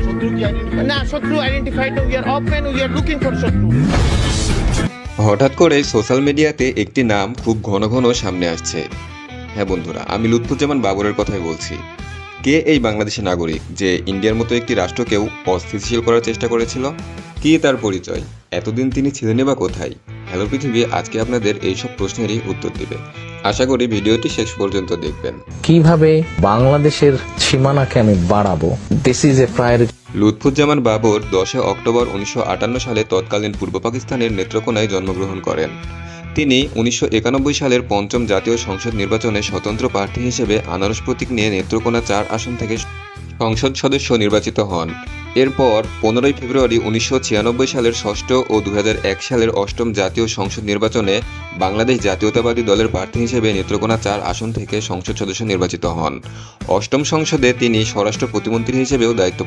শত্রু কি আইডেন্টিফাই? না, শত্রু identified. We are open, we are looking for শত্রু। হঠাৎ করে সোশ্যাল মিডিয়াতে একটি নাম খুব ঘন ঘন সামনে আসছে। হ্যাঁ বন্ধুরা, আমি লুৎফুজ্জামান বাবরের কথাই বলছি। কে এই বাংলাদেশের নাগরিক যে ইন্ডিয়ার মতো একটি রাষ্ট্রকেও অস্থিতিশীল করার চেষ্টা করেছিল? কি তার পরিচয়? এতদিন তিনি ছিলেনই বা কোথায়? হ্যালো পৃথিবী আজকে আপনাদের এইসব প্রশ্নেরই উত্তর দিবে। আশা করি ভিডিওটি শেষ পর্যন্ত দেখবেন। কিভাবে বাংলাদেশের সীমানাকে আমি বাড়াবো, this is a priority. Lutfuzzaman Babar 10 October 1958 সালে তৎকালীন পূর্ব পাকিস্তানের নেত্রকোনায় জন্মগ্রহণ করেন। তিনি 1991 সালের পঞ্চম জাতীয় সংসদ নির্বাচনে স্বতন্ত্র প্রার্থী হিসেবে আনারস প্রতীক নিয়ে নেত্রকোনা 4 আসন থেকে সংসদ সদস্য নির্বাচিত হন। এরপর 15 ফেব্রুয়ারি 1996 সালের ষষ্ঠ ও 2001 সালের অষ্টম জাতীয় সংসদ নির্বাচনে বাংলাদেশ জাতীয়তাবাদী দলের প্রার্থী হিসেবে নেত্রকোনা 4 আসন থেকে সংসদ সদস্য নির্বাচিত হন। অষ্টম সংসদে তিনি স্বরাষ্ট্র প্রতিমন্ত্রী হিসেবেও দায়িত্ব